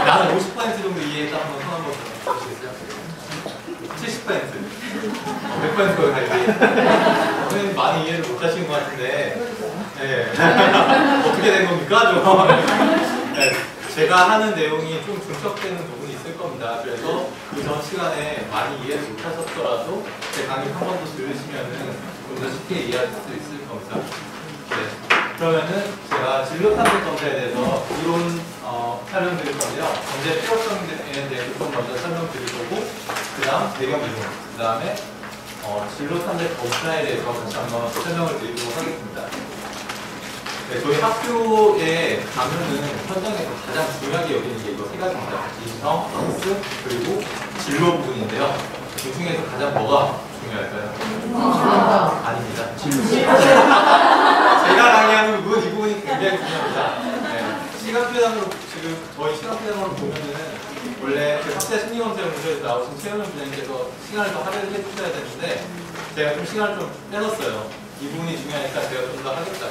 나는 50% 정도 이해했다. 한번 손 한번 보시겠어요? 70%. 100% 거의 다 이해. 선생님 많이 이해를 못 하시는 것 같은데, 네. 어떻게 된 겁니까? 네. 제가 하는 내용이 좀 중첩되는 부분이 있을 겁니다. 그래서 그 전 시간에 많이 이해를 못 하셨더라도 제 강의 한 번 더 들으시면은 좀 더 쉽게 이해할 수 있을 겁니다. 네. 그러면은 제가 진로 탐색 검사에 대해서 이론 설명드릴 건데요. 전제 필요성에 대해서 좀 먼저 설명드릴 거고, 그 다음 배경 이론, 그 다음에 진로 탐색 검사에 대해서 다시 한번 설명을 드리도록 하겠습니다. 네, 저희 학교에 가면은 현장에서 가장 중요하게 여기는 게 이거 세 가지입니다. 인성, 학습, 그리고 진로 부분인데요. 그 중에서 가장 뭐가 중요할까요? 아닙니다. 진로. 제가 강의하는 부분, 이 부분이 굉장히 중요합니다. 네, 시각표현으로 지금 저희 시각표현으로 보면은 원래 그 학자 심리검사 연구소에서 나오신 최현영 부장님께서 시간을 더 할애를 해주셔야 되는데 제가 좀 시간을 좀 빼놨어요. 이 부분이 중요하니까 제가 좀 더 하겠다.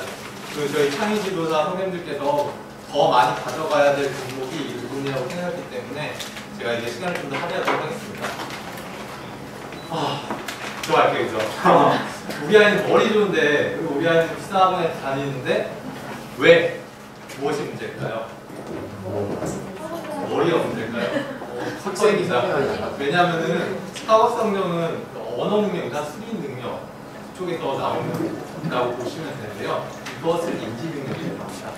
그 저희 창의 지도자 선생님들께서 더 많이 가져가야 될 종목이 이 부분이라고 생각했기 때문에 제가 이제 시간을 좀 더 할애하도록 하겠습니다. 좋아할게요, 그죠? 우리 아이는 머리 좋은데, 그리고 우리 아이는 비싼 학원에 다니는데, 왜? 무엇이 문제일까요? 머리가 문제일까요? 학생이다. 왜냐하면은 학업 성적은 언어 능력이나 수리 능력 쪽에서 나온다고 보시면 되는데요. 이것을 인지 능력이라고 합니다.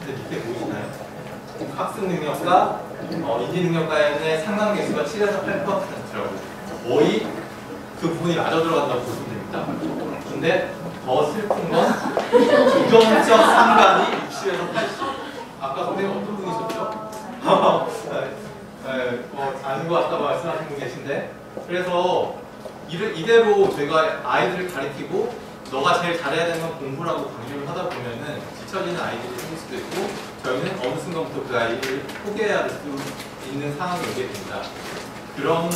근데 밑에 보이시나요? 학습 능력과 인지 능력과의 상관계수가 7에서 8%라고. 거의 그 부분이 맞아 들어간다고 보시면 됩니다. 근데 더 슬픈 건 부정적 상관이 60에서 80. 아까 선생님 어떤 분이셨죠? 아는 것 같다고 말씀하신 분 계신데, 그래서 이대로 저희가 아이들을 가리키고 너가 제일 잘해야 되는 건 공부라고 강조를 하다 보면은 뒤처지는 아이들이 생길 수도 있고, 저희는 어느 순간부터 그 아이를 포기해야 할 수 있는 상황이 오게 됩니다. 그런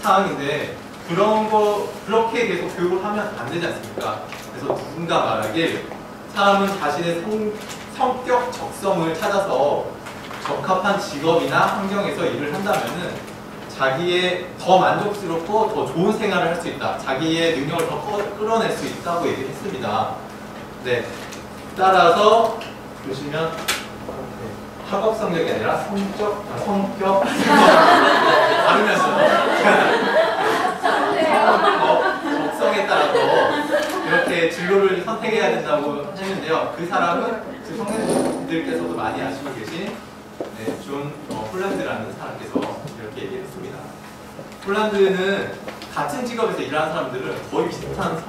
상황인데, 그렇게 계속 교육을 하면 안 되지 않습니까? 그래서 누군가 말하길, 사람은 자신의 성격 적성을 찾아서 적합한 직업이나 환경에서 일을 한다면은 자기의 더 만족스럽고 더 좋은 생활을 할 수 있다. 자기의 능력을 더 끌어낼 수 있다고 얘기를 했습니다. 네. 따라서 보시면 학업 성적이 아니라 성격 다르면서 적성에 따라서 이렇게 진로를 선택해야 된다고 했는데요. 그 사람은 그 선생님들께서도 많이 아시고 계신 존 홀란드라는 사람께서 이렇게 얘기했습니다. 홀란드는 같은 직업에서 일하는 사람들은 거의 비슷한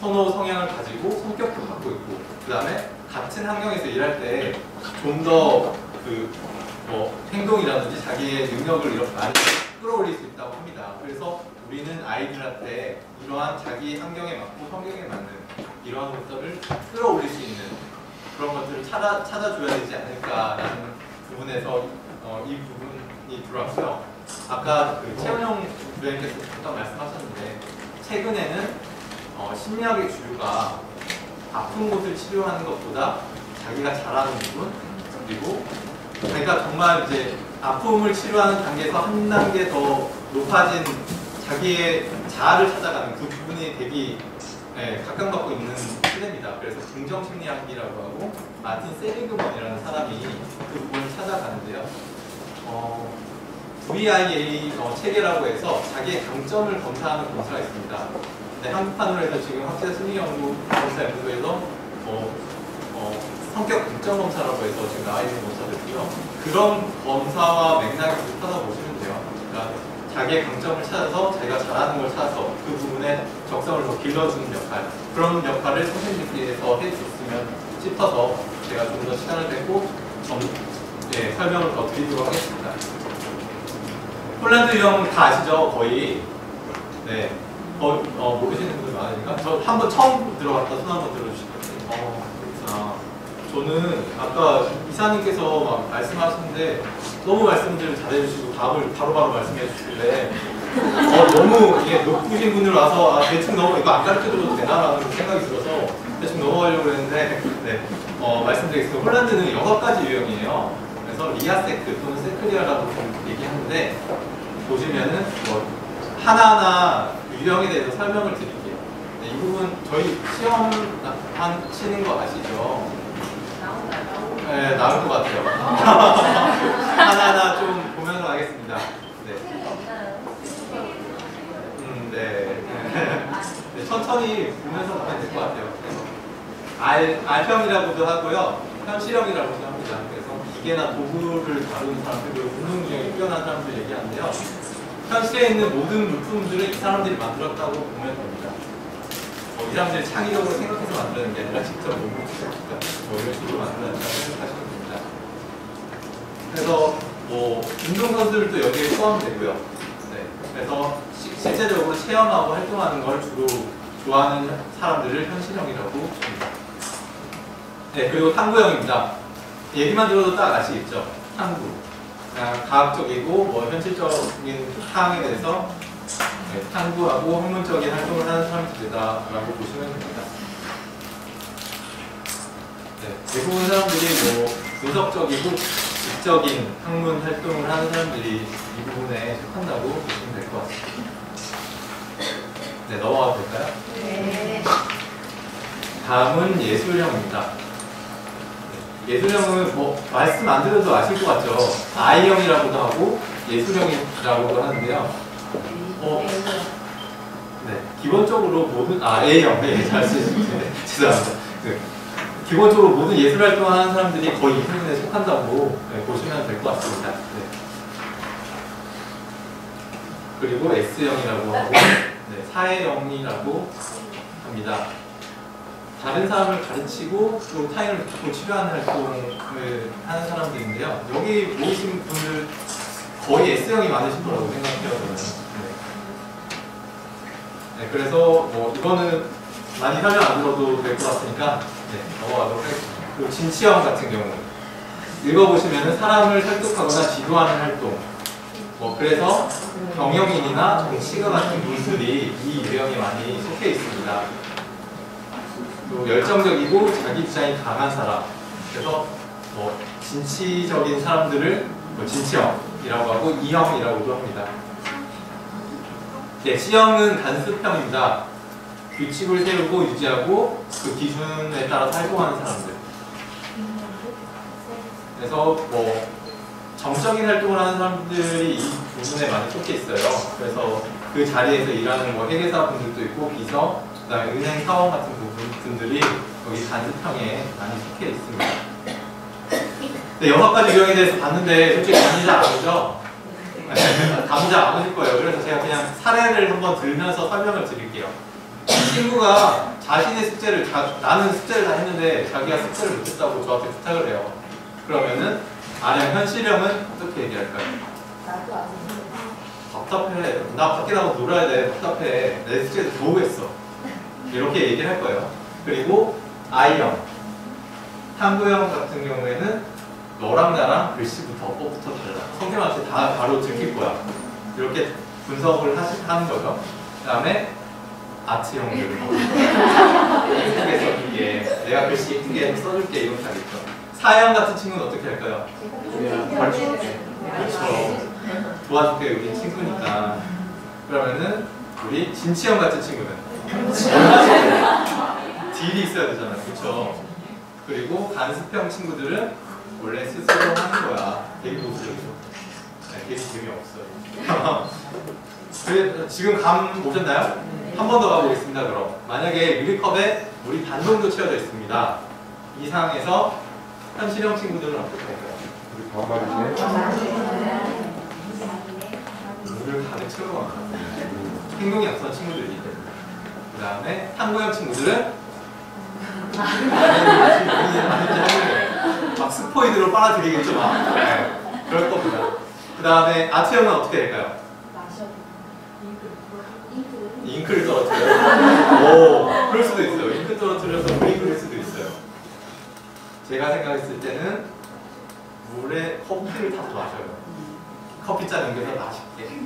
선호 성향을 가지고 성격도 갖고 있고, 그 다음에 같은 환경에서 일할 때 좀 더 행동이라든지 자기의 능력을 이렇게 많이 끌어올릴 수 있다고 합니다. 그래서 우리는 아이들한테 이러한 자기 환경에 맞고 성격에 맞는 이러한 것들을 끌어올릴 수 있는 그런 것들을 찾아줘야 되지 않을까라는 부분에서 이 부분이 들어왔고요. 아까 그 최은영 부장님께서 잠깐 말씀하셨는데, 최근에는 심리학의 주류가 아픈 곳을 치료하는 것보다 자기가 잘하는 부분, 그리고 자기가 정말 이제 아픔을 치료하는 단계에서 한 단계 더 높아진 자기의 자아를 찾아가는 그 부분이 되게 각광받고 있는 시대입니다. 그래서 긍정심리학이라고 하고 마틴 세리그먼이라는 사람이 그 부분을 찾아가는데요. VIA 체계라고 해서 자기의 강점을 검사하는 검사가 있습니다. 네, 한국판으로 해서 지금 학자 심리연구 검사 연구소에서 성격 강점 검사라고 해서 지금 나와 있는 검사들이고요. 그런 검사와 맥락이 비슷하다 보시면 돼요. 그러니까 자기의 강점을 찾아서 자기가 잘하는 걸 찾아서 그 부분에 적성을 더 길러주는 역할, 그런 역할을 선생님들께서 해줬으면 싶어서 제가 좀 더 시간을 뺏고 설명을 더 드리도록 하겠습니다. 폴란드 유형 다 아시죠? 거의. 네. 모르시는 분들 많으니까. 저 한번 처음 들어갔다 손 한번 들어주시거든요. 저는 아까 이사님께서 막 말씀하시는데 너무 말씀들을 잘해주시고 답을 바로바로 말씀해 주시길래 너무 이게 높으신 분들 와서 대충 이거 안 가르쳐드려도 되나라는 생각이 들어서 대충 넘어가려고 했는데, 네, 말씀드리겠습니다. 홀란드는 6가지 유형이에요. 그래서 리아세크 또는 세크리아라고 얘기하는데 보시면은 뭐 하나하나 유형에 대해서 설명을 드릴게요. 네, 이 부분 저희 시험 하시는 거 아시죠? 네, 나올 것 같아요. 하나하나 좀 보면서 하겠습니다. 네. 네. 네, 천천히 보면서 가면 될 것 같아요. R형이라고도 하고요. 현실형이라고도 합니다. 그래서 기계나 도구를 다루는 사람들, 그리고 운동 중에 뛰어난 사람들 얘기하는데요. 현실에 있는 모든 물품들을 이 사람들이 만들었다고 보면 됩니다. 이 사람들이 창의적으로 생각해서 만드는 게 아니라 직접 몸으로 직접 이런 식으로 만들었다고 생각하시면 됩니다. 그래서 운동선수들도 여기에 포함되고요. 네. 그래서 실제적으로 체험하고 활동하는 걸 주로 좋아하는 사람들을 현실형이라고 합니다. 네, 그리고 탐구형입니다. 얘기만 들어도 딱 아시겠죠? 탐구. 그냥 과학적이고 현실적인 사항에 대해서 탐구하고 학문적인 활동을 하는 사람들이다라고 보시면 됩니다. 네, 대부분 사람들이 분석적이고 지적인 학문 활동을 하는 사람들이 이 부분에 속한다고 보시면 될 것 같습니다. 네, 넘어가도 될까요? 네. 다음은 예술형입니다. 예술형은 말씀 안 드려도 아실 것 같죠? I형이라고도 하고 예술형이라고도 하는데요. 네, 기본적으로 모든 A형, 네, 잘 쓰시네. 죄송합니다. 네. 기본적으로 모든 예술 활동을 하는 사람들이 거의 이 부분에 속한다고 보시면 될 것 같습니다. 네. 그리고 S형이라고 하고 사회형이라고 합니다. 다른 사람을 가르치고 또 타인을 돕고 치료하는 활동을 하는 사람들인데요. 여기 모이신 분들 거의 S형이 많으신 거라고 생각해요, 저는. 네, 그래서 이거는 많이 설명 안 들어도 될 것 같으니까 넘어가도록 하겠습니다. 그리고 진취형 같은 경우 읽어보시면 사람을 설득하거나 지도하는 활동, 그래서 경영인이나 정치가 같은 분들이 이 유형에 많이 속해 있습니다. 또 열정적이고 자기 주장이 강한 사람, 그래서 진취적인 사람들을 진취형이라고 하고 E형이라고도 합니다. 네, C형은 간습형입니다. 규칙을 세우고 유지하고 그 기준에 따라서 활동하는 사람들. 그래서 정적인 활동을 하는 사람들이 이 부분에 많이 속해 있어요. 그래서 그 자리에서 일하는 회계사 분들도 있고 비서, 그다음에 은행 사원 같은 분들이 여기 간습형에 많이 속해 있습니다. 네, 6가지 유형에 대해서 봤는데 솔직히 감이 잘 안 오죠? 감이 잘 안 오실 거예요. 그래서 제가 그냥 사례를 한번 들면서 설명을 드릴게요. 친구가 자신의 숙제를 나는 숙제를 다 했는데 자기가 숙제를 못했다고 저한테 부탁을 해요. 그러면은 R형 현실형은 어떻게 얘기할까요? 나도 안 해. 답답해. 나 밖에 나가서 놀아야 돼. 답답해. 내 숙제도 겨우 했어. 이렇게 얘기를 할 거예요. 그리고 I형 탐구형 같은 경우에는 너랑 나랑 글씨부터 어법부터 달라. 선생님한테 다 바로 들킬 거야. 이렇게 분석을 하는 거죠. 그 다음에 아트형들 예쁘게 써줄게, 내가 글씨 예쁘게 써줄게, 이렇게 하겠죠. 사형 같은 친구는 어떻게 할까요? 가르쳐줄게. 그렇죠. 도와줄게, 우리 친구니까. 그러면은 우리 진치형 같은 친구는 딜이 있어야 되잖아요. 그렇죠. 그리고 간습형 친구들은 원래 스스로 하는 거야. 되게 보수적이죠. 되게 재미없어요. 그래, 지금 감 오셨나요? 한 번 더 가보겠습니다. 그럼 만약에 유리컵에 물이 반 정도 채워져 있습니다. 이 상황에서 현실형 친구들은 어떻게 할까요? 물이 더 마시네. 물을 가득 채워가 행동이 앞선 친구들이. 그 다음에 탐구형 친구들은 막 스포이드로 빨아들이겠죠. 막. 네, 그럴 겁니다. 그 다음에 아트형은 어떻게 될까요? 잉크를 떨어뜨려요. 오, 그럴 수도 있어요. 잉크 떨어뜨려서 물이 그릴 수도 있어요. 제가 생각했을 때는 물에 커피를 타서 마셔요. 커피잔 옮겨서 맛있게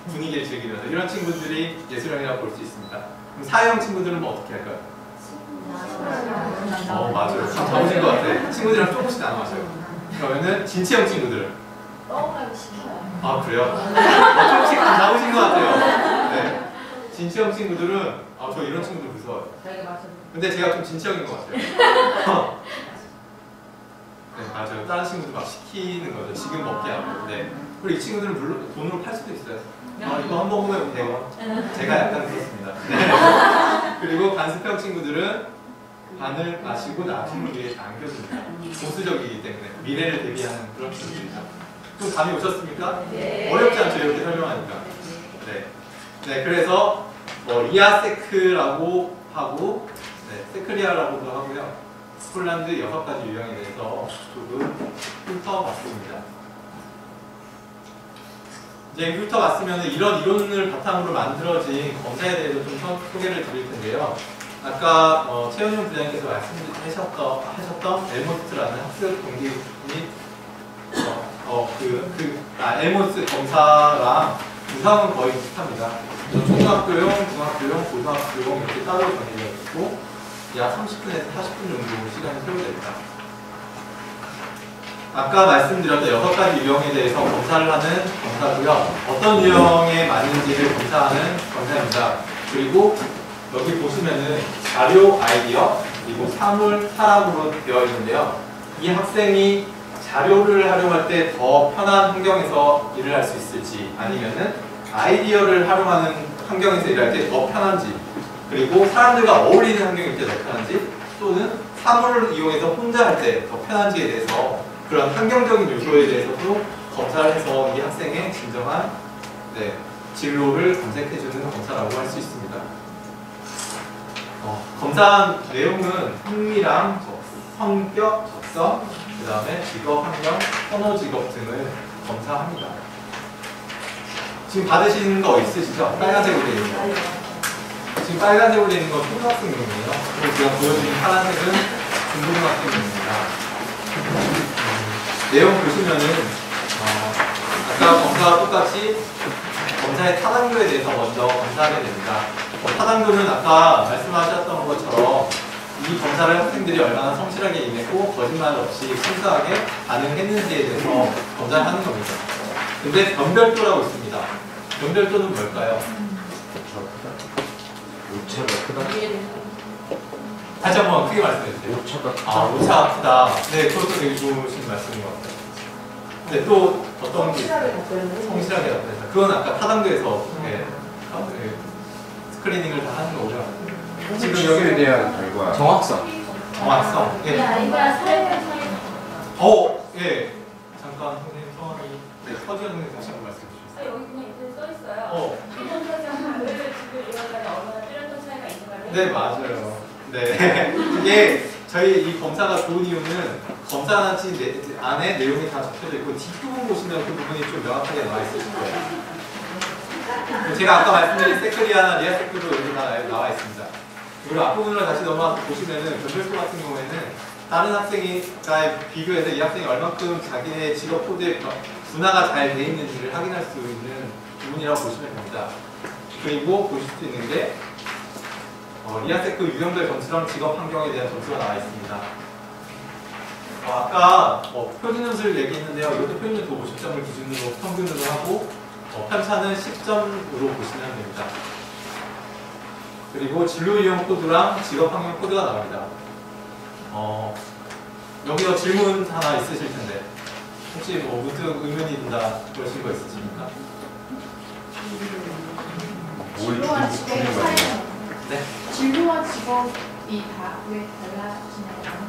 분위기를 즐기면서. 이런 친구들이 예술형이라고 볼 수 있습니다. 그럼 사형 친구들은 뭐 어떻게 할까요? 나 맞아요. 참 잡으신 것 같아. 친구들이랑 조금씩 나눠 마셔요. 그러면은 진체형 친구들은 떠오르기 싫어요. 아 그래요? 조금씩 다 잡으신 것 같아요. 네. 진체형 친구들은 저 이런 친구들 무서워요. 근데 제가 좀 진체형인 것 같아요. 네 맞아요. 다른 친구들 막 시키는 거죠. 지금 먹게 하고. 네. 그리고 이 친구들은 물론 돈으로 팔 수도 있어요. 이거 한 번 보면 돼요. 제가 약간 그렇습니다. 네. 그리고 간습형 친구들은 반을 마시고 나중을 위해 안겨줍니다. 보수적이기 때문에 미래를 대비하는 그런 친구들이죠. 좀 감이 오셨습니까? 네. 어렵지 않죠 이렇게 설명하니까. 네. 네 그래서 이아세크라고 하고 세크리아라고도 하고요. 폴란드 6가지 유형에 대해서 조금 훑어봤습니다. 이제 훑어봤으면 이런 이론을 바탕으로 만들어진 검사에 대해서 좀 소개를 드릴 텐데요. 아까 최현용 부장님께서 말씀하셨던 엘모스라는 학습 동기 및 엘모스 검사랑 구상은 거의 비슷합니다. 중학교용, 중학교용, 고등학교용 이렇게 따로 정해져 있고 약 30분에서 40분 정도 시간이 소요됩니다. 아까 말씀드렸던 6가지 유형에 대해서 검사를 하는 검사고요. 어떤 유형에 맞는지를 검사하는 검사입니다. 그리고 여기 보시면은 자료 아이디어 그리고 사물 타락으로 되어 있는데요. 이 학생이 자료를 활용할 때 더 편한 환경에서 일을 할 수 있을지 아니면은 아이디어를 활용하는 환경에서 일할 때 더 편한지 그리고 사람들과 어울리는 환경일 때 더 편한지 또는 사물을 이용해서 혼자 할 때 더 편한지에 대해서 그런 환경적인 요소에 대해서도 검사를 해서 이 학생의 진정한 진로를 검색해주는 검사라고 할 수 있습니다. 검사한 내용은 흥미랑 성격, 적성, 그 다음에 직업, 환경, 선호 직업 등을 검사합니다. 지금 받으시는 거 있으시죠? 빨간색으로 되어 있는 거. 지금 빨간색으로 되어 있는 건 초등학생용이에요. 그리고 제가 보여드린 파란색은 중고등학생용입니다. 내용 보시면은 아까 검사와 똑같이 검사의 타당도에 대해서 먼저 검사하게 됩니다. 타당도는 아까 말씀하셨던 것처럼 이 검사를 학생들이 얼마나 성실하게 임했고 거짓말 없이 순수하게 반응했는지에 대해서 검사를 하는 겁니다. 근데 변별도라고 있습니다. 변별도는 뭘까요? 오차가 크다. 다시 한번 크게 말씀해 주세요. 오차가 크다. 오차가 크다. 네, 그것도 되게 좋으신 말씀인 것 같아요. 근데 또 어떤 게 성실하게 답변했다. 그건 아까 타당도에서 스크리닝을 다 하는 거고요. 지금 실수에 여기 대한 결과. 정확성. 정확성. 이 아이가 삶의 예. 잠깐 선생님 성함이 서지현 선생님 다시 한번 말씀해 주시겠어요? 여기 그냥 이렇게 써 있어요. 이번 사장을 지금 이거까지 얼마나 뚜렷한 차이가 있는가를. 네, 맞아요. 네. 이게 저희 이 검사가 좋은 이유는 검사지 안에 내용이 다 적혀져 있고 뒷부분 보시면 그 부분이 좀 명확하게 나와 있으실 거예요. 제가 아까 말씀드린 세크리아나 리아세크도 여기 나와 있습니다. 그리고 앞부분을 다시 넘어가서 보시면은 변별도 같은 경우에는 다른 학생이 비교해서 이 학생이 얼만큼 자기의 직업 코드에 분화가 잘 돼 있는지를 확인할 수 있는 부분이라고 보시면 됩니다. 그리고 보실 수 있는 게 리아세크 유형별 점수랑 직업 환경에 대한 점수가 나와 있습니다. 아까 표준점수를 얘기했는데요. 이것도 표준점수 50점을 기준으로 평균으로 하고 편차는 10점으로 보시면 됩니다. 그리고 진로 유형 코드랑 직업 환경 코드가 나옵니다. 여기서 질문 하나 있으실 텐데 혹시 문득 의문이 든다 그러신 거 있으십니까? 진로와 직업의 차이는 네. 진로와 직업이 다 왜 달라지나요?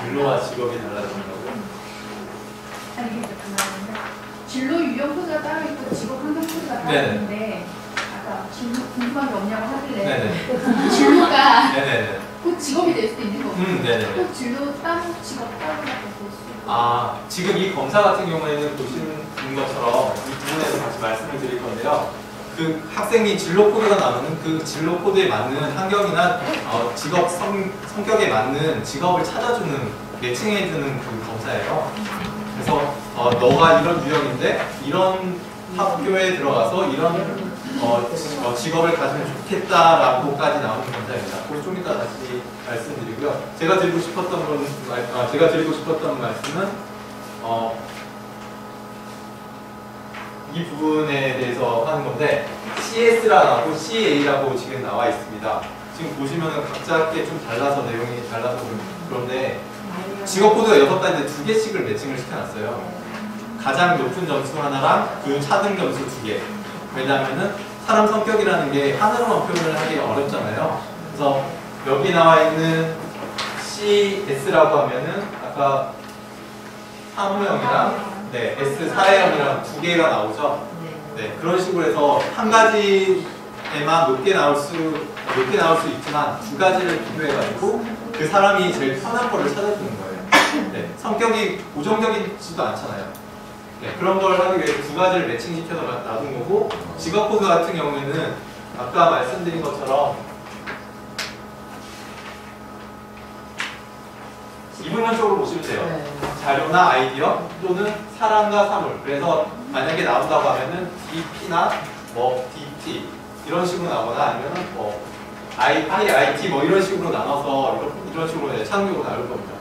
진로와 직업이 달라진다고요? 아니 이게 그 말인데 진로 유형 코드가 따로 있고 직업 환경 코드가 따로 네네. 있는데 아까 진로 궁금한 게 없냐고 하길래 네네. 진로가 네네네. 곧 직업이 될 수도 있는 거고 네네. 또 진로 따로 직업 따로 될수 있고 지금 이 검사 같은 경우에는 보시는 것처럼 이 부분에서 다시 말씀을 드릴 건데요. 그 학생이 진로 코드가 나오는 그 진로 코드에 맞는 환경이나 직업 성격에 맞는 직업을 찾아주는 매칭해주는 그 검사예요. 그래서 너가 이런 유형인데 이런 학교에 들어가서 이런 직업을 가지면 좋겠다라고까지 나오는 검사입니다. 그걸 좀 이따 다시 말씀드리고요. 제가 드리고 싶었던 말씀은 이 부분에 대해서 하는 건데 CS라고 CA라고 지금 나와 있습니다. 지금 보시면은 각자께 좀 달라서 내용이 달라서 그런데 직업 코드가 6단인데 2개씩을 매칭을 시켜놨어요. 가장 높은 점수 하나랑 그 차등 점수 2개. 왜냐하면은 사람 성격이라는 게 하나로만 표현을 하기 어렵잖아요. 그래서 여기 나와 있는 CS라고 하면은 아까 사무형이랑 S 사회형이랑 2개가 나오죠. 네, 그런 식으로 해서 한 가지에만 높게 나올 수 있지만 2가지를 비교해가지고 그 사람이 제일 편한 거를 찾아주는 거예요. 네, 성격이 고정적이지도 않잖아요. 네, 그런 걸 하기 위해서 2가지를 매칭시켜서 놔둔 거고, 직업 코드 같은 경우에는 아까 말씀드린 것처럼 이분면적으로 보시면 돼요. 자료나 아이디어 또는 사람과 사물. 그래서 만약에 나온다고 하면은 DP나 뭐 DT 이런 식으로 나오거나 아니면은 뭐 IP, IT 뭐 이런 식으로 나눠서 이런 식으로 창조로 나올 겁니다.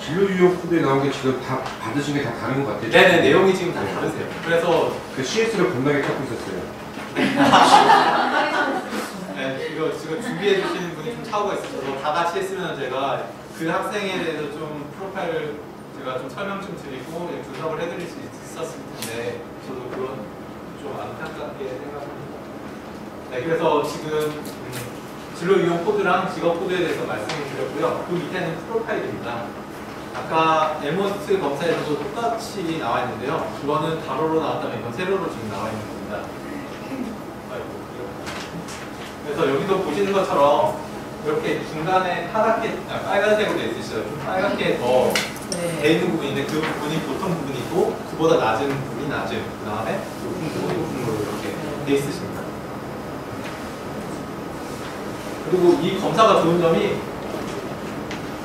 진로 유형 코드에 나온 게 지금 다 받으신 게 다 다른 것 같아요. 네네, 내용이 지금 다 다르세요. 그래서 그 CS를 겁나게 찾고 있었어요. 네, 이거 지금 준비해 주시는 분이 좀 차고가 있어서 다 같이 했으면 제가 그 학생에 대해서 좀 프로파일을 제가 좀 설명 좀 드리고 분석을 해드릴 수 있었을 텐데 저도 그건 좀 안타깝게 생각합니다. 네, 그래서 지금 진로 유형 코드랑 직업 코드에 대해서 말씀을 드렸고요. 그 밑에는 프로파일입니다. 아까 에모스 검사에서도 똑같이 나와 있는데요. 그거는 가로로 나왔다면 이건 세로로 지금 나와 있는 겁니다. 그래서 여기도 보시는 것처럼 이렇게 중간에 빨간색으로 되어 있으시죠. 좀 빨갛게 더 돼 있는 부분인데 그 부분이 보통 부분이고 그보다 낮은 부분이 낮은, 그 다음에 높은 부분이 높은 걸로 이렇게 돼 있으십니다. 그리고 이 검사가 좋은 점이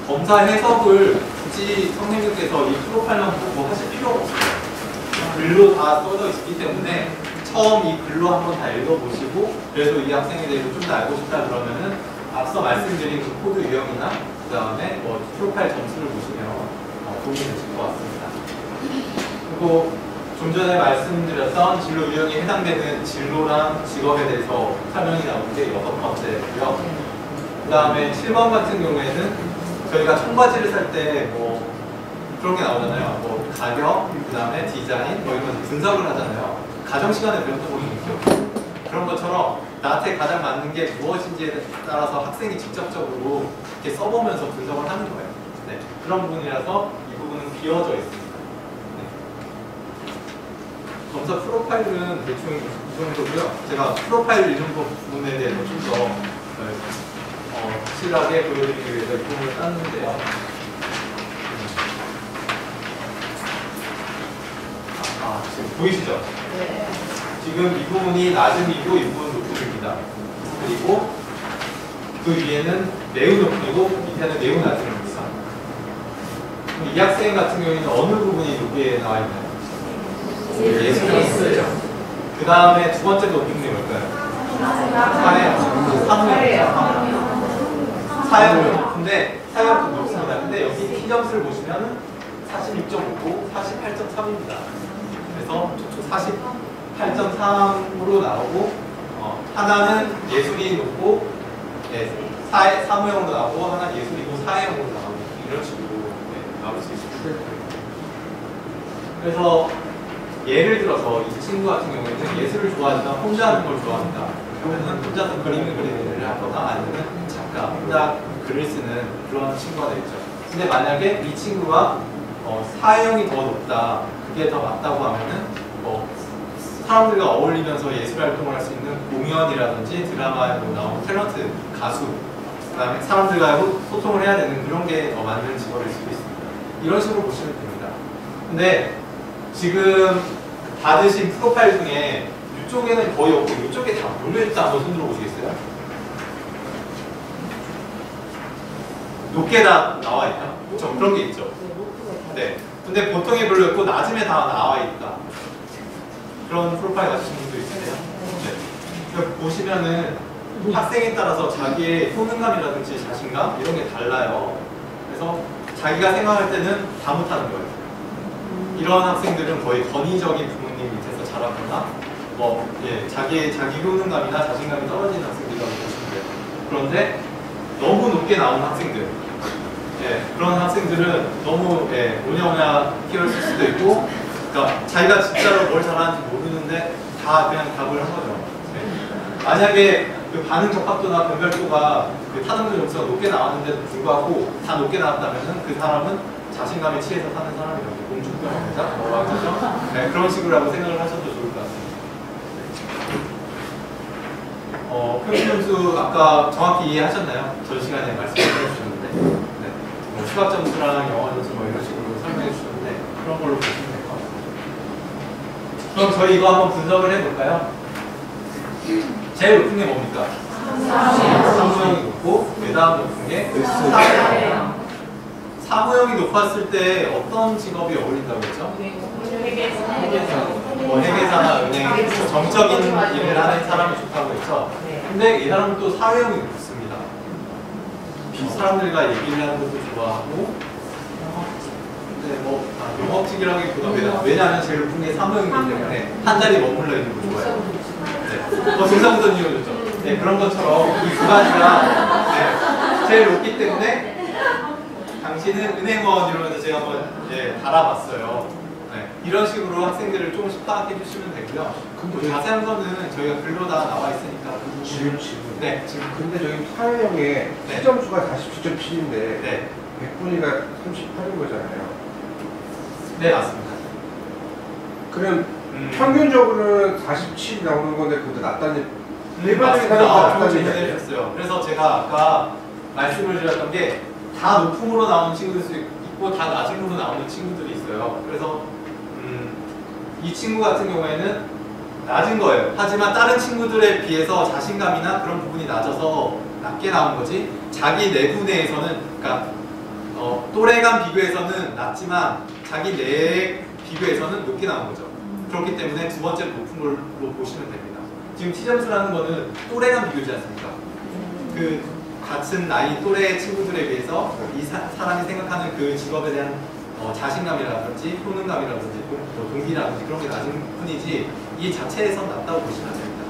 검사 해석을 굳이 선생님께서 이 프로파일만 보고 하실 필요가 없어요. 글로 다 써져 있기 때문에 처음 이 글로 한번 다 읽어보시고 그래도 이 학생에 대해서 좀 더 알고 싶다 그러면은 앞서 말씀드린 그 코드 유형이나 그 다음에 뭐 프로파일 점수를 보시면 도움이 되실 것 같습니다. 그리고 좀 전에 말씀드렸던 진로 유형에 해당되는 진로랑 직업에 대해서 설명이 나온 게 6번째고요. 그 다음에 7번 같은 경우에는 저희가 청바지를 살 때 뭐 그런 게 나오잖아요. 뭐 가격, 그 다음에 디자인, 뭐 이런 분석을 하잖아요. 가정 시간에 배웠던 거 기억해요. 그런 것처럼 나한테 가장 맞는 게 무엇인지에 따라서 학생이 직접적으로 이렇게 써보면서 분석을 하는 거예요. 네, 그런 부분이라서 이 부분은 비워져 있습니다. 네. 검사 프로파일은 대충 이 정도고요. 제가 프로파일 이런 부분에 대해서 좀 더 확실하게 보여드리기 위해서 이 부분을 땄는데요. 지금 보이시죠? 네. 지금 이 부분이 낮음이고 이 부분은 높음입니다. 그리고 그 위에는 매우 높음이고 밑에는 매우 낮음입니다. 이 학생 같은 경우에는 어느 부분이 높게 나와 있나요? 예술이었어요. 그 다음에 두 번째 높음이 뭘까요? 사회요. 근데 사회가 높습니다. 근데 여기 T 점수를 보시면 46.5고 48.3입니다. 그래서 48.3으로 나오고 하나는 예술이 높고 사무형으로 나오고 하나는 예술이고 사회형으로 나오고 이런 식으로 나올 수 있습니다. 그래서 예를 들어서 이 친구 같은 경우에는 예술을 좋아하지만 혼자 하는 걸 좋아합니다. 그러면 혼자서 그림을 그리는 하거나 아니면 작가, 혼자 글을 쓰는 그런 친구가 되겠죠. 근데 만약에 이 친구가 사회형이 더 높다, 그게 더 맞다고 하면은 사람들과 어울리면서 예술 활동을 할 수 있는 공연이라든지 드라마에 나오는 탤런트, 가수, 그 다음에 사람들과 소통을 해야 되는 그런 게 더 맞는 직업일 수도 있습니다. 이런 식으로 보시면 됩니다. 근데 지금 받으신 프로파일 중에 이쪽에는 거의 없고 이쪽에 다 몰려있다 한번 손 들어보시겠어요? 높게 다 나와 있다. 그렇죠? 그런 게 있죠. 네. 근데 보통에 별로 없고 낮음에 다 나와 있다. 그런 프로파일 가지신 분도 있으세요. 네. 보시면은 학생에 따라서 자기의 효능감이라든지 자신감 이런 게 달라요. 그래서 자기가 생각할 때는 다 못하는 거예요. 이런 학생들은 거의 권위적인 부모님 밑에서 자랐거나 자기 효능감이나 자신감이 떨어지는 학생들이라고 보시면 돼요. 그런데 너무 높게 나오는 학생들, 그런 학생들은 너무 오냐오냐 키웠을 수도 있고, 그러니까 자기가 진짜로 뭘 잘하는지 모르는데 다 그냥 답을 한 거죠. 만약에 그 반응 적합도나 변별도가 그 타당도 점수가 높게 나왔는데도 불구하고 다 높게 나왔다면은 그 사람은 자신감에 취해서 사는 사람이라고 공중병원자 거죠. 그런 식으로 생각을 하셔도 좋을 것 같습니다. 평균 점수 아까 정확히 이해하셨나요? 전 시간에 말씀해 주셨는데, 뭐 수학 점수랑 영어 점수 뭐 이런 식으로 설명해 주셨는데 그런 걸로 보시면 될 것 같습니다. 그럼 저희 이거 한번 분석을 해볼까요? 제일 높은 게 뭡니까? 사무형이 높고 그 다음 높은 게 사무형. 사무형이 높았을 때 어떤 직업이 어울린다고 했죠? 회계사나 은행, 정적인 일을 하는 사람이 좋다고 했죠? 근데 이 사람은 또 사회형이 높습니다. 사람들과 얘기를 하는 것도 좋아하고, 영업직이라기보다 왜냐하면 제일 높은 게 사무형이기 때문에 한 자리 머물러 있는 거 좋아해요. 등산부터 이어졌죠. 그런 것처럼 이 두 가지가 제일 높기 때문에 당신은 은행원 이러면서 제가 한번 달아봤어요. 이런 식으로 학생들을 조금씩 파악해 주시면 되고요. 근데 자세한 거는 저희가 글로 다 나와 있으니까 질문. 네. 근데 저기 사회형에 시점수가 47.7인데 100분위가 38인 거잖아요. 네, 맞습니다. 그럼 평균적으로는 47이 나오는 건데 그것도 낮다는 일반적인 맞습니다. 사람보다 좋은 낮다는 질문 얘기예요. 해주셨어요. 그래서 제가 아까 말씀을 드렸던 게 다 높음으로 나오는 친구들도 있고 다 낮음으로 나오는 친구들이 있어요. 그래서 이 친구 같은 경우에는 낮은 거예요. 하지만 다른 친구들에 비해서 자신감이나 그런 부분이 낮아서 낮게 나온 거지, 자기 내부 내에서는, 그러니까 또래간 비교에서는 낮지만 자기 내 비교에서는 높게 나온 거죠. 그렇기 때문에 두 번째로 높은 걸로 보시면 됩니다. 지금 T점수라는 거는 또래간 비교지 않습니까? 그 같은 나이 또래 친구들에 비해서 이 사람이 생각하는 그 직업에 대한 자신감이라든지 효능감이라든지 동기라든지 그런 게 낮은 뿐이지 이 자체에서 낮다고 보시면 됩니다.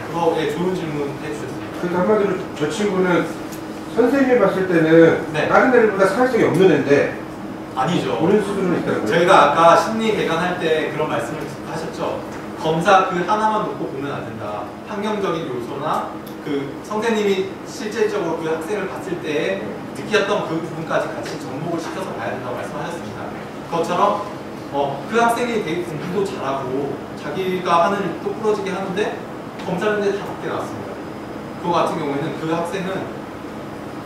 그거 좋은 질문 해주셨습니다. 그러니까 한마디로 저 친구는 선생님이 봤을 때는 다른 애들보다 사회성이 없는 애인데 아니죠. 그런 수준은 있다는 거예요. 저희가 아까 심리 개관할 때 그런 말씀을 하셨죠. 검사 그 하나만 놓고 보면 안 된다. 환경적인 요소나 그 선생님이 실질적으로 그 학생을 봤을 때 느꼈던 그 부분까지 같이 접목을 시켜서 봐야 된다고 말씀하셨습니다. 그것처럼 그 학생이 되게 공부도 잘하고 자기가 하는 일 똑부러지게 하는데 검사하는데 다 높게 나왔습니다. 그거 같은 경우에는 그 학생은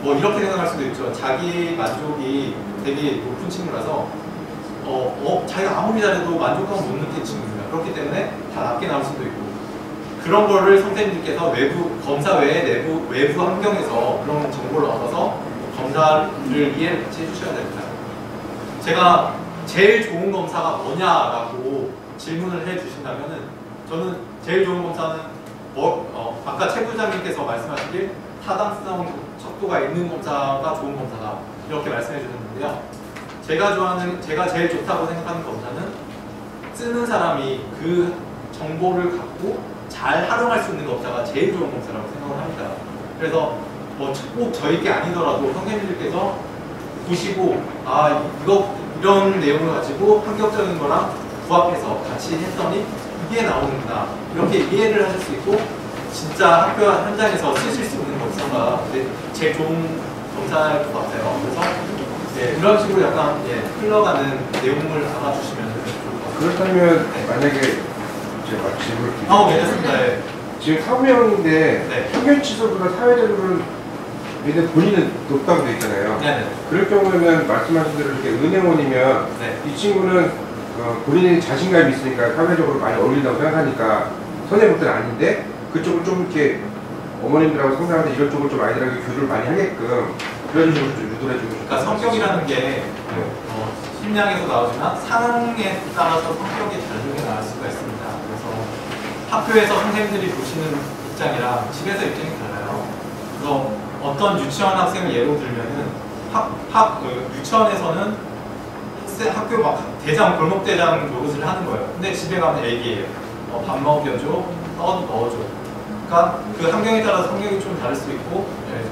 이렇게 생각할 수도 있죠. 자기 만족이 되게 높은 친구라서 자기가 아무리 잘해도 만족감을 못 느끼는 친구입니다. 그렇기 때문에 다 낮게 나올 수도 있고, 그런 거를 선생님들께서 검사 외에 외부 환경에서 그런 정보를 얻어서 검사를 이해를 같이 해주셔야 됩니다. 제가 제일 좋은 검사가 뭐냐라고 질문을 해주신다면은 저는 제일 좋은 검사는 아까 최 부장님께서 말씀하시길 타당성 척도가 있는 검사가 좋은 검사다 이렇게 말씀해 주셨는데요. 제가 제일 좋다고 생각하는 검사는 쓰는 사람이 그 정보를 갖고 잘 활용할 수 있는 검사가 제일 좋은 검사라고 생각을 합니다. 그래서 꼭 저희 게 아니더라도 선생님들께서 보시고 이런 내용을 가지고 환경적인 거랑 부합해서 같이 했더니 이게 나오는구나 이렇게 이해를 하실 수 있고 진짜 학교 현장에서 쓰실 수 있는 검사가 제일 좋은 검사일 것 같아요. 그래서 이런 식으로 약간 흘러가는 내용을 알아주시면 좋을 것 같아요. 그렇다면 만약에 제가 질문을 괜찮습니다. 지금 사무형인데 평균 치수보다 사회적으로는 얘는 본인은 높다고 돼 있잖아요. 네네. 그럴 경우에는 말씀하신 대로 이렇게 은행원이면 이 친구는 본인이 자신감이 있으니까 사회적으로 많이 어울린다고 생각하니까 선생님들은 아닌데 그쪽을 좀 이렇게 어머님들하고 상담하는데 이런 쪽을 좀 아이들에게 교류를 많이 하게끔 그런 식으로 좀 유도를 해주고 싶어요. 그러니까 성격이라는 게 심리학에서 나오지만 상황에 따라서 성격이 다르게 나올 수가 있습니다. 그래서 학교에서 선생님들이 보시는 입장이랑 집에서 입장이 달라요. 그래서 어떤 유치원 학생을 예로 들면은 유치원에서는 학교 막 대장, 골목대장 노릇을 하는 거예요. 근데 집에 가면 애기예요. 밥 먹여줘, 떡 넣어줘. 그러니까 그 환경에 따라서 성격이 좀 다를 수 있고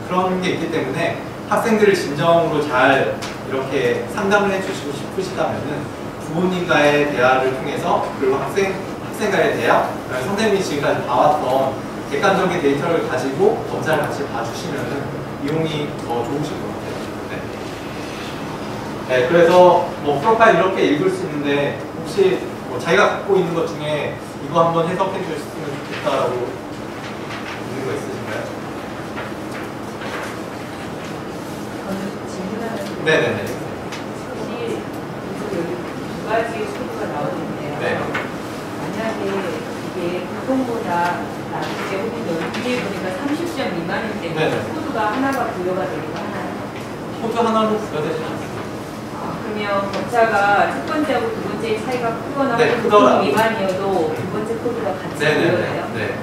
그런 게 있기 때문에 학생들을 진정으로 잘 이렇게 상담을 해주시고 싶으시다면은 부모님과의 대화를 통해서 그리고 학생과의 대화, 선생님이 지금까지 봐왔던 객관적인 데이터를 가지고 검사를 같이 봐주시면은 이용이 더 좋으실 것 같아요. 네, 그래서 뭐 프로파일 이렇게 읽을 수 있는데 혹시 뭐 자기가 갖고 있는 것 중에 이거 한번 해석해 주셨으면 좋겠다라고 있는 거 있으신가요? 질문하는 네네네. 혹시 두 가지 코드가 나오는데요. 네. 만약에 이게 보통보다 낮게 혹은 여기에 보니까 30점 미만일 때 네네. 코드가 하나가 부여가 되기도 하나요? 코드 하나로 부여되지 않습니다. 그러면 검사가 첫 번째하고 두 번째의 차이가 크거나 네, 보통 크더라도. 미만이어도 두 번째 코드가 같이 네네네. 부여돼요? 네.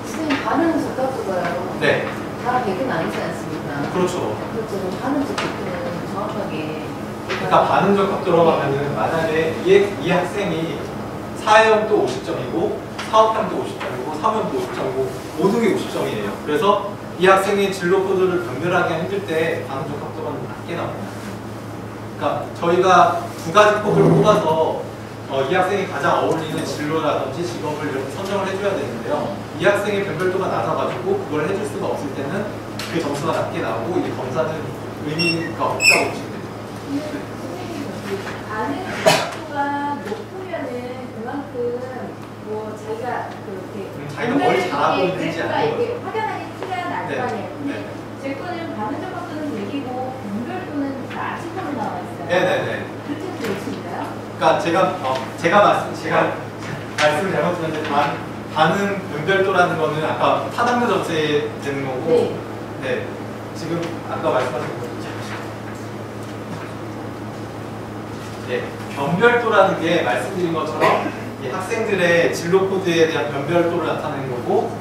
선생님 반응 적합도가요. 네. 다 100은 아니지 않습니까? 그렇죠. 그렇죠. 반응 적합도는 정확하게. 그러니까 반응적 각도라고 하면은 만약에 이 학생이 사회형도 50점이고 사업형도 50점이고 사업형도 50점이고 모든 게 50점이에요. 그래서 이 학생이 진로 코드를 변별하기 힘들 때 반응적 각도가 낮게 나옵니다. 그러니까 저희가 두 가지 코드를 뽑아서 이 학생이 가장 어울리는 진로라든지 직업을 이렇게 선정을 해줘야 되는데요. 이 학생의 변별도가 낮아가지고 그걸 해줄 수가 없을 때는 그 점수가 낮게 나오고 이 검사는 의미가 없다고 보시면 됩니다. 반응 속도가 높으면은 그만큼 뭐 자기가 그렇게 자기가 뭘 잘하고 있는지 그래프가 아는 이렇게 거죠. 확연하게 티가 날 네. 거 아니에요. 근데 네. 제 거는 반응적 각도는 100이고 분별도는 40으로 나와 있어요. 네네네. 그렇게 돼 있습니다요? 그러니까 제가 말씀을 잘못드렸는데 반응 분별도라는 거는 아까 타당도 점수에 되는 거고 네. 네. 지금 아까 말씀하신 거 네, 변별도라는 게 말씀드린 것처럼 이 학생들의 진로 코드에 대한 변별도를 나타내는 거고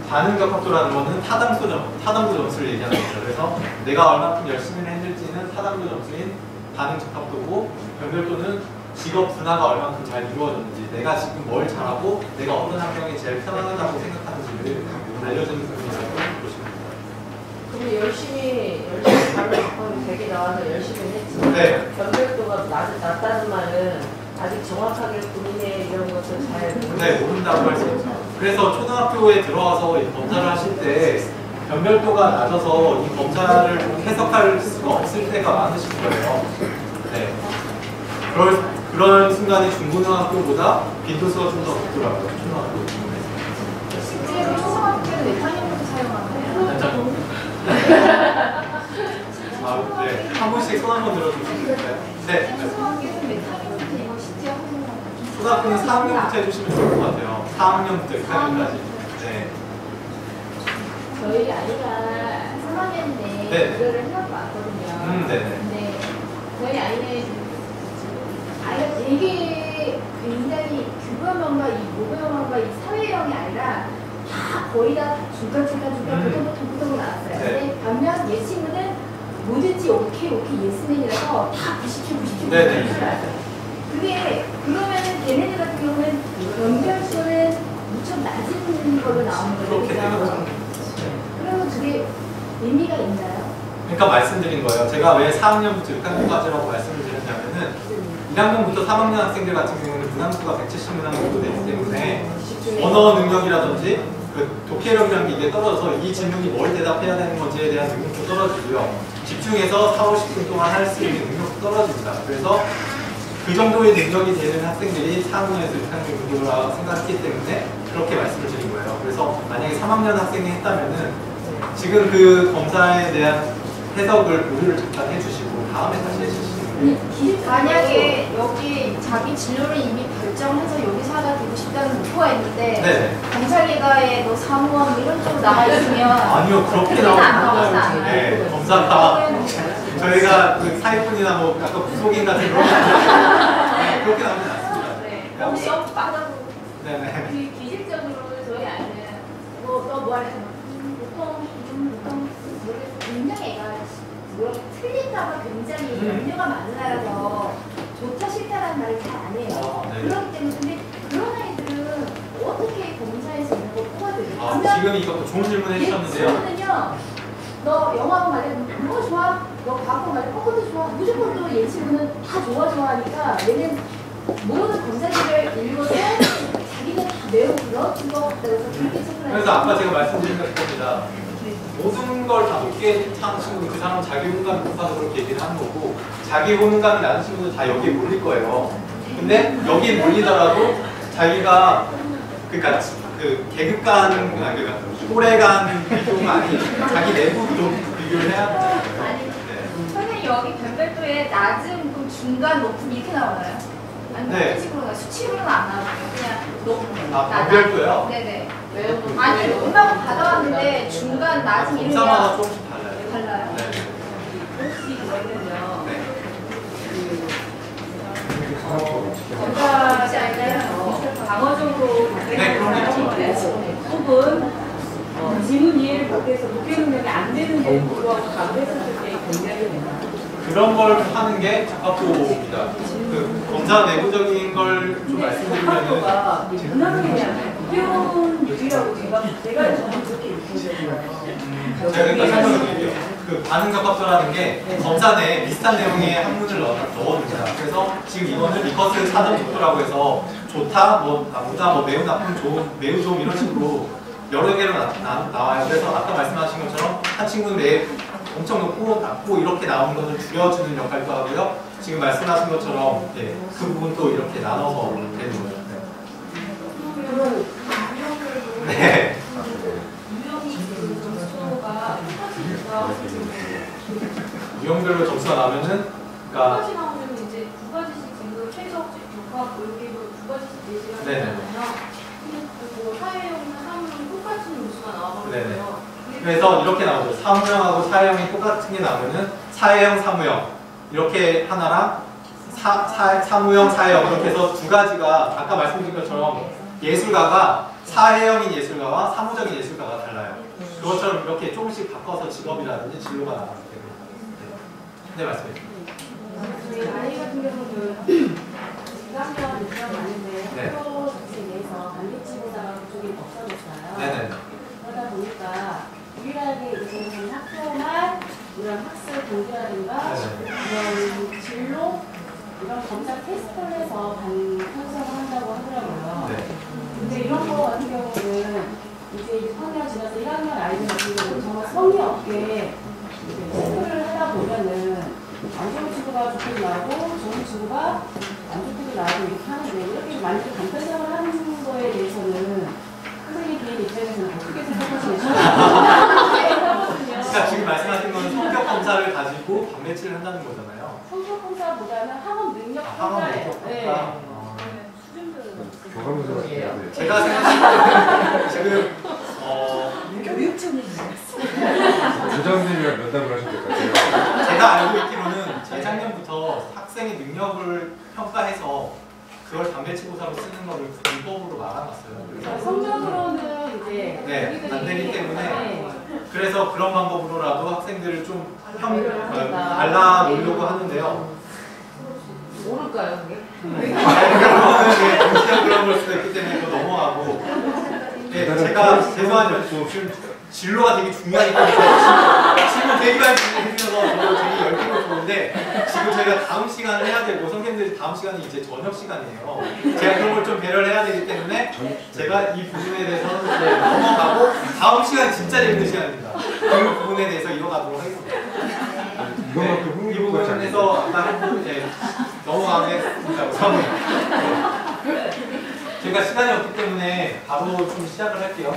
반응 적합도라는 거는 타당도 점수를 얘기하는 거죠. 그래서 내가 얼마큼 열심히 했는지는 타당도 점수인 반응 적합도고 변별도는 직업 분화가 얼마큼 잘 이루어졌는지 내가 지금 뭘 잘하고 내가 어떤 환경이 제일 편안하다고 생각하는지를 알려주는 부분이라고 보시면 됩니다. 그럼 열심히 반응 적합도 100이 나와서 열심히 했지. 네. 변별도가 낮다는 말은 아직 정확하게 본인의 이런 것을 잘 모르는. 네, 모른다고 할 수 있죠. 그래서 초등학교에 들어와서 이 검사를 하실 때 변별도가 낮아서 이 검사를 해석할 수가 없을 때가 많으실 거예요. 네. 그런 순간에 중고등학교보다 빈도수가 좀 더 높더라고요. 초등학교 중에서. 실제로 초등학교는 메타님도 사용하나요? 아, 네. 한 분씩 손 한번 들어주시면 될까요? 네. 초등학교는 메타님도 이거 실제 활용하나요? 초등학교는 4학년부터 해주시면 좋을 것 같아요. 4학년부터 6학년까지. 네. 저희 아이가 3학년인데 네. 이거를 해갖고 왔거든요. 네네. 근데 저희 아이는 아이가 되게 굉장히 규범형과 이 모범형과 이 사회형이 아니라 다 거의 다 중간중간 보통으로 나왔어요. 네. 근데 반면 얘 친구는 뭐든지 오케이 예스맨이라서 다 90점 네네. 나왔어요. 그게 그러면은 걔네들 같은 경우는 연결수는 무척 낮은 걸로 나오는 거죠. 그렇게 되겠죠. 그러면 그게 의미가 있나요? 그러니까 말씀드린 거예요. 제가 왜 4학년부터 6학년까지라고 말씀을 드렸냐면은 1학년부터 3학년 학생들 같은 경우는 문항수가 170문항 정도 되기 때문에 언어 능력이라든지 그 독해력이라는 게 이게 떨어져서 이 질문이 뭘 대답해야 되는 건지에 대한 능력도 떨어지고요. 집중해서 4, 50분 동안 할 수 있는 능력도 떨어집니다. 그래서 그 정도의 능력이 되는 학생들이 4학년에서 6학년 정도라 생각했기 때문에 그렇게 말씀을 드린 거예요. 그래서 만약에 3학년 학생이 했다면은 지금 그 검사에 대한 해석을 보류를 잠깐 해주시고 다음에 다시 해주시면 만약에 여기 자기 진로를 이미 결정해서 여기서 하다 되고 싶다는 목표가 있는데 네. 검찰개가에 너 사무원 뭐 이런 쪽으로 나가 있으면 아니요, 그렇게 그때는 안 나오는 나와서 거예요. 안 네, 검사가 저희가 그 사기꾼이나 뭐 아까 부속인 같은 그런 거 네, 그렇게 나오진 않습니다. 네. 그냥 너무 영 빠져 네네. 기질적으로 저희 아이는 너뭐 하래? 보통 굉장히 애가 뭐라고 틀릴까봐 굉장히 염려가 많은 아이라서 좋다 싫다라는 말을 잘 안 해요. 네. 그렇기 때문에 근데 그런 아이들은 어떻게 검사해서 이런 걸 뽑아들여요? 지금 이거 좋은 질문 해주셨는데요. 질문은요. 너 영화고 말해 좋아? 너 과학고 말해 그것도 좋아? 무조건 또 얘 친구는 다 좋아하니까 얘는 모든 검사지를 읽어서 자기는 다 매우 그렇은 것 같다 그래서 그렇게 생각해요. 그래서 아까 제가 말씀드린 것입니다. 모든 걸 다 높게 차는 친구는 그 사람은 자기 혼감이 높아서 그렇게 얘기를 하는 거고 자기 혼감이 나는 친구는 다 여기에 몰릴 거예요. 근데 여기에 몰리더라도 자기가 그러니까 그 계급 간 그러니까 또래 간 비교가 아닌 자기 내부도 비교를 해야 되는 거예요. 아니, 선생님 여기 변별도에 낮음, 그럼 중간, 높음 이렇게 나오나요? 아니, 네. 어떤 식으로 나와요? 수치로는 안 나오고요. 그냥 높음, 낮. 변별도요? 네네. 아니, 엄마가 받아왔는데 중간, 낮음 이렇게 검사마다 조금씩 달라요. 달라요. 네. 혹시 그러면요. 네. 검사지 않나요? 방어적으로 네, 그런 게 있죠. 혹은 지문 이해를 못해서 무게 능력이 안 되는데 불구하고 감했을 때 굉장히 되나? 그런 걸 하는 게 적합도입니다. 그 검사 내부적인 걸 좀 말씀드리면은 적합도가 문화에 대한 부끄러운 일이라고 제가 저는 그렇게 느끼거든요. 제가 그러니까 설명드릴게요. 그 반응 적합도라는 게 검사 내에 비슷한 내용의 한문을 넣어줍니다. 그래서 지금 이거는 리커스 사전 속도라고 해서 좋다, 뭐 나쁘다, 뭐 매우 나쁨, 좋은, 매우 좋은 이런 식으로 여러 개로 나와요. 그래서 아까 말씀하신 것처럼 한 친구는 매일 엄청 높고 낮고 이렇게 나오는 것을 줄여주는 역할도 하고요. 지금 말씀하신 것처럼 네, 그 부분도 이렇게 나눠서 되는 거죠. 네. 네. 유형별로 점수가 나오면은 두 그러니까 가지 나오면 이제 두 가지씩 지금 최적, 적합, 이렇게 두 가지씩 예시가 네네. 나오잖아요. 근데 뭐 사회형이나 사무용 똑같은 점수가 네네. 나와버려요. 그래서 이렇게 나오죠. 사무형하고 사회형이 똑같은 게 나오면은 사회형, 사무형 이렇게 하나랑 사무형, 사회형 이렇게 해서 두 가지가 아까 말씀드린 것처럼 예술가가 사회형인 예술가와 사무적인 예술가가 달라요. 그것처럼 이렇게 조금씩 바꿔서 직업이라든지 진로가 나가게 됩니다. 네, 말씀해 주세요. 저희 아이 같은 경우는 기간별 유형 많은데 네. 학교 자체에 대해서 단계치보다가 그쪽이 없어졌어요. 네네. 그러다 보니까 유일하게 이제 저는 학교만 이런 학습 동기라든가 이런 진로 이런 검사 테스트를 해서 편성을 한다고 하더라고요. 네. 근데 이런 거 같은 경우는 이제 6학년 지나서 1학년 아이들 같은 경우는 정말 성의 없게 체크를 하다 보면은 안 좋은 친구가 좋게 나오고 좋은 친구가 안 좋게도 나오고 이렇게 하는데 이렇게 많이 간편성을 하는 거에 대해서는 선생님 개인 입장에서는 어떻게 생각하시는지 그러니까 지금 말씀하신 건 성격 검사를 가지고 반매치를 한다는 거잖아요. 성적 검사보다는 학업 능력 학업 평가에 능력 네. 평가. 교감문서 제가 생각할 때 지금 교장선생님이랑 면담을 하셔야 될 것 같아요. 제가 알고 있기로는 재작년부터 학생의 능력을 평가해서 그걸 단배치고사로 쓰는 거를 불법으로 막아놨어요. 그래서 성적으로는 이제 네, 안 되기 때문에 네. 그래서 그런 방법으로라도 학생들을 좀 갈라놓으려고 하는데요. 모를까요 그게? 그러면은 정치적 그런 걸 수도 있기 때문에 이거 넘어가고 네, 제가 죄송하지만 지금 진로가 되게 중요하니까 질문 되게 많이 해주셔서 저도 되게 열기고 좋은데 지금 저희가 다음 시간을 해야 되고 선생님들이 다음 시간이 이제 저녁 시간이에요. 제가 그런 걸 좀 배려를 해야 되기 때문에 제가 이 부분에 대해서는 네, 넘어가고 다음 시간이 진짜 재밌는 시간입니다. 그 부분에 대해서 이어가도록 하겠습니다. 이거만큼 이 흥미롭지 않은데. 부분에서 아까 한 부분 넘어가겠습니다. 우선 저희가 시간이 없기 때문에 바로 좀 시작을 할게요.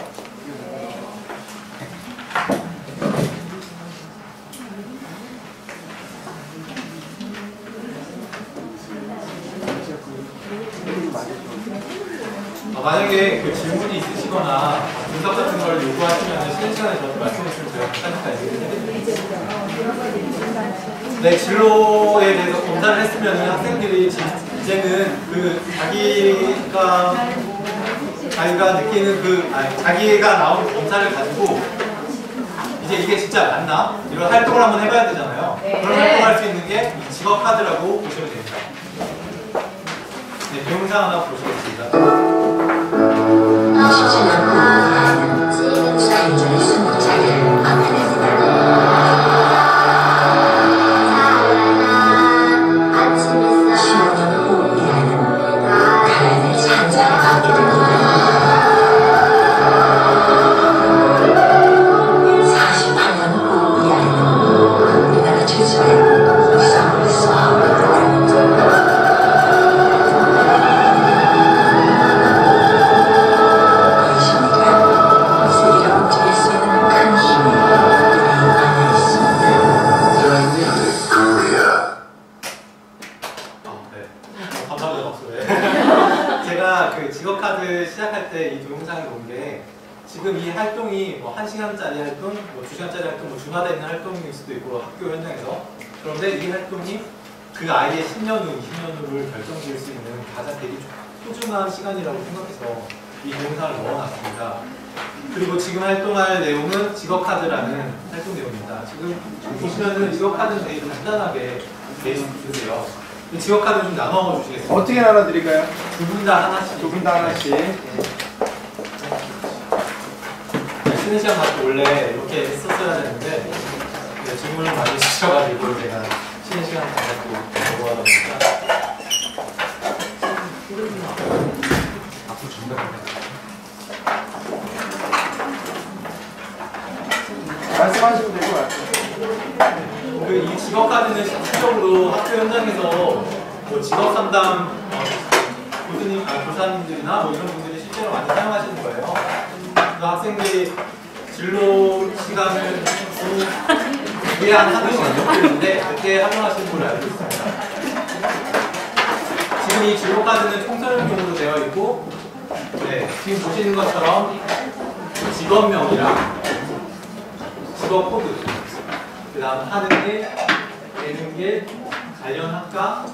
만약에 그 질문이 있으시거나 분석 같은 걸 요구하시면 쉬는 시간에 저한테 말씀해주시면 제가 하니까 네, 진로에 대해서 검사를 했으면 학생들이 이제는 그 자기가 자기가 느끼는 자기가 나온 검사를 가지고 이제 이게 진짜 맞나? 이런 활동을 한번 해봐야 되잖아요. 네. 그런 활동할 수 있는 게 이 직업 카드라고 보시면 됩니다. 네, 동영상 하나 보시겠습니다. 직업카드 시작할 때 이 동영상을 본 게 지금 이 활동이 뭐 1시간짜리 활동, 뭐 2시간짜리 활동, 뭐 주마다 있는 활동일 수도 있고 학교 현장에서 그런데 이 활동이 그 아이의 10년 후, 20년 후를 결정지을 수 있는 가장 되게 소중한 시간이라고 생각해서 이 동영상을 넣어놨습니다. 그리고 지금 활동할 내용은 직업카드라는 활동 내용입니다. 지금 보시면은 직업카드는 되게 좀 간단하게 돼 있으세요. 직업카드 좀 나눠 주시겠어요? 어떻게 나눠드릴까요? 두 분 다 하나씩. 두 분 다 하나씩. 쉬는 시간 갖고 원래 이렇게 했었어야 되는데 질문을 많이 주셔가지고 제가 쉬는 시간 갖고 넘어가다 보니까 앞으로 준비합니다. 말씀하시면 될 것 같아요. 이 직업카드는 실질적으로 학교 현장에서 뭐 직업 상담 교수님, 교사님들이나 뭐 이런 분들이 실제로 많이 사용하시는 거예요. 그래서 학생들이 진로 시간을 주 한 한두 시간 정도 있는데 그때 활용하시는 걸로 알고 있습니다. 지금 이 진로카드는 청소년용으로 되어 있고, 네, 지금 보시는 것처럼 직업명이랑 직업 코드, 그 다음 하는 일, 되는 길, 관련 학과,